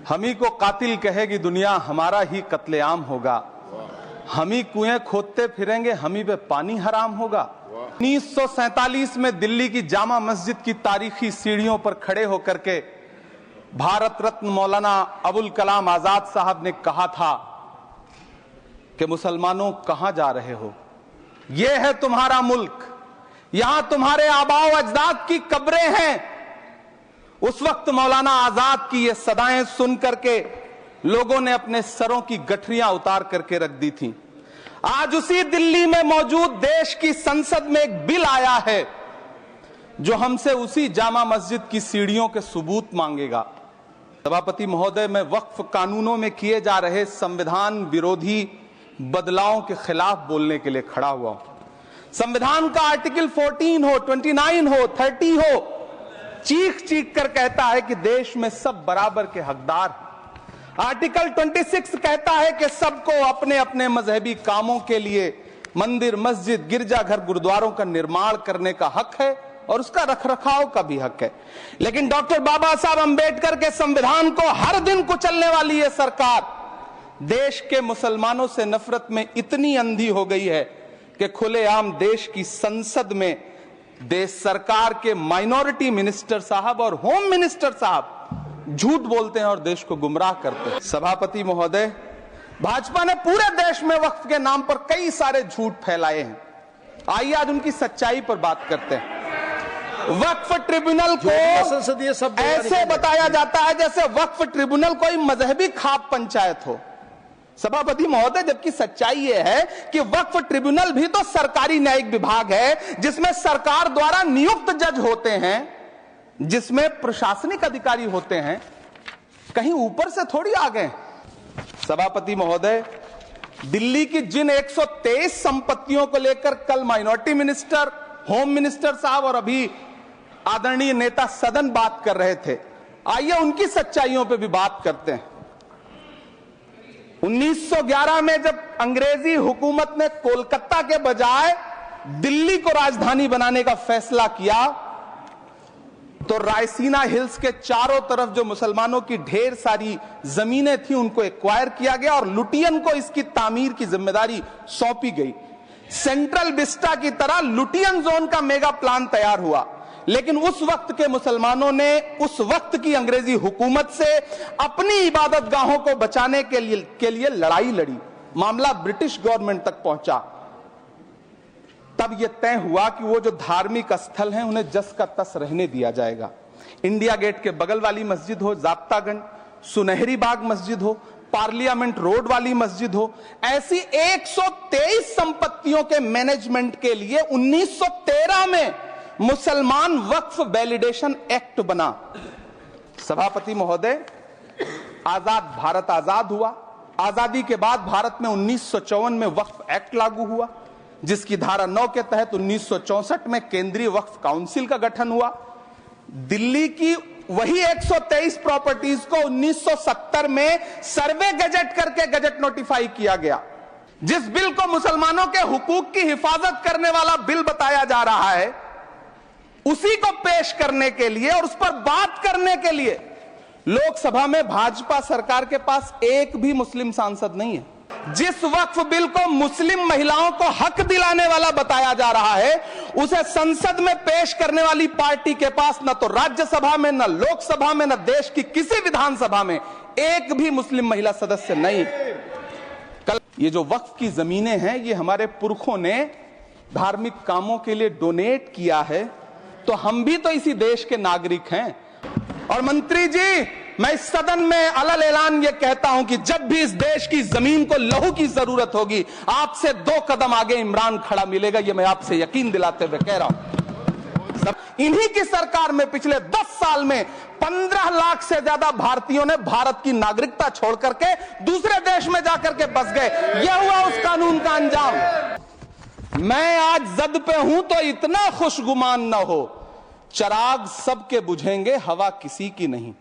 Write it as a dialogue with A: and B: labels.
A: हम ही को कातिल कहेगी दुनिया, हमारा ही कत्लेआम होगा। हम ही कुएं खोदते फिरेंगे, हम ही पे पानी हराम होगा। 1947 में दिल्ली की जामा मस्जिद की तारीखी सीढ़ियों पर खड़े होकर के भारत रत्न मौलाना अबुल कलाम आजाद साहब ने कहा था कि मुसलमानों कहां जा रहे हो, यह है तुम्हारा मुल्क, यहां तुम्हारे आबाओ अजदाद की कब्रें हैं। उस वक्त मौलाना आजाद की ये सदाएं सुन करके लोगों ने अपने सरों की गठरियां उतार करके रख दी थी। आज उसी दिल्ली में मौजूद देश की संसद में एक बिल आया है जो हमसे उसी जामा मस्जिद की सीढ़ियों के सबूत मांगेगा। सभापति महोदय, मैं वक्फ कानूनों में किए जा रहे संविधान विरोधी बदलावों के खिलाफ बोलने के लिए खड़ा हुआ हूं। संविधान का आर्टिकल 14 हो, 29 हो, 30 हो, चीख चीख कर कहता है कि देश में सब बराबर के हकदार हैं। आर्टिकल 26 कहता है कि सबको अपने अपने मजहबी कामों के लिए मंदिर, मस्जिद, गिरजाघर, गुरुद्वारों का निर्माण करने का हक है और उसका रखरखाव का भी हक है। लेकिन डॉक्टर बाबा साहब अंबेडकर के संविधान को हर दिन कुचलने वाली यह सरकार देश के मुसलमानों से नफरत में इतनी अंधी हो गई है कि खुलेआम देश की संसद में देश सरकार के माइनॉरिटी मिनिस्टर साहब और होम मिनिस्टर साहब झूठ बोलते हैं और देश को गुमराह करते हैं। सभापति महोदय, भाजपा ने पूरे देश में वक्फ के नाम पर कई सारे झूठ फैलाए हैं। आइए आज उनकी सच्चाई पर बात करते हैं। वक्फ ट्रिब्यूनल को ऐसे बताया जाता है जैसे वक्फ ट्रिब्यूनल कोई मजहबी खाप पंचायत हो। सभापति महोदय, जबकि सच्चाई यह है कि वक्फ ट्रिब्यूनल भी तो सरकारी न्यायिक विभाग है जिसमें सरकार द्वारा नियुक्त जज होते हैं, जिसमें प्रशासनिक अधिकारी होते हैं, कहीं ऊपर से थोड़ी आ गए। सभापति महोदय, दिल्ली की जिन 123 संपत्तियों को लेकर कल माइनॉरिटी मिनिस्टर, होम मिनिस्टर साहब और अभी आदरणीय नेता सदन बात कर रहे थे, आइए उनकी सच्चाइयों पर भी बात करते हैं। 1911 में जब अंग्रेजी हुकूमत ने कोलकाता के बजाय दिल्ली को राजधानी बनाने का फैसला किया तो रायसीना हिल्स के चारों तरफ जो मुसलमानों की ढेर सारी जमीनें थी उनको एक्वायर किया गया और लुटियन को इसकी तामीर की जिम्मेदारी सौंपी गई। सेंट्रल विस्टा की तरह लुटियन जोन का मेगा प्लान तैयार हुआ। लेकिन उस वक्त के मुसलमानों ने उस वक्त की अंग्रेजी हुकूमत से अपनी इबादत गाहों को बचाने के लिए लड़ाई लड़ी। मामला ब्रिटिश गवर्नमेंट तक पहुंचा। तब यह तय हुआ कि वो जो धार्मिक स्थल हैं उन्हें जस का तस रहने दिया जाएगा। इंडिया गेट के बगल वाली मस्जिद हो, जाब्तागंज, सुनहरी बाग मस्जिद हो, पार्लियामेंट रोड वाली मस्जिद हो, ऐसी 123 संपत्तियों के मैनेजमेंट के लिए 1913 में मुसलमान वक्फ वैलिडेशन एक्ट बना। सभापति महोदय, आजाद भारत आजाद हुआ। आजादी के बाद भारत में 1954 में वक्फ एक्ट लागू हुआ, जिसकी धारा 9 के तहत 1964 में केंद्रीय वक्फ काउंसिल का गठन हुआ। दिल्ली की वही 123 प्रॉपर्टीज को 1970 में सर्वे गजट करके गजट नोटिफाई किया गया। जिस बिल को मुसलमानों के हुकूक की हिफाजत करने वाला बिल बताया जा रहा है, उसी को पेश करने के लिए और उस पर बात करने के लिए लोकसभा में भाजपा सरकार के पास एक भी मुस्लिम सांसद नहीं है। जिस वक्फ बिल को मुस्लिम महिलाओं को हक दिलाने वाला बताया जा रहा है, उसे संसद में पेश करने वाली पार्टी के पास न तो राज्यसभा में, न लोकसभा में, न देश की किसी विधानसभा में एक भी मुस्लिम महिला सदस्य नहीं। कल ये जो वक्फ की जमीनें हैं, ये हमारे पुरखों ने धार्मिक कामों के लिए डोनेट किया है, तो हम भी तो इसी देश के नागरिक हैं। और मंत्री जी, मैं इस सदन में अलल ऐलान ये कहता हूं कि जब भी इस देश की जमीन को लहू की जरूरत होगी, आपसे 2 कदम आगे इमरान खड़ा मिलेगा। ये मैं आपसे यकीन दिलाते हुए कह रहा हूं। इन्हीं की सरकार में पिछले 10 साल में 15 लाख से ज्यादा भारतीयों ने भारत की नागरिकता छोड़ करके दूसरे देश में जाकर के बस गए। यह हुआ उस कानून का अंजाम। मैं आज जद पे हूं तो इतना खुशगुमान न हो, चराग सबके बुझेंगे, हवा किसी की नहीं।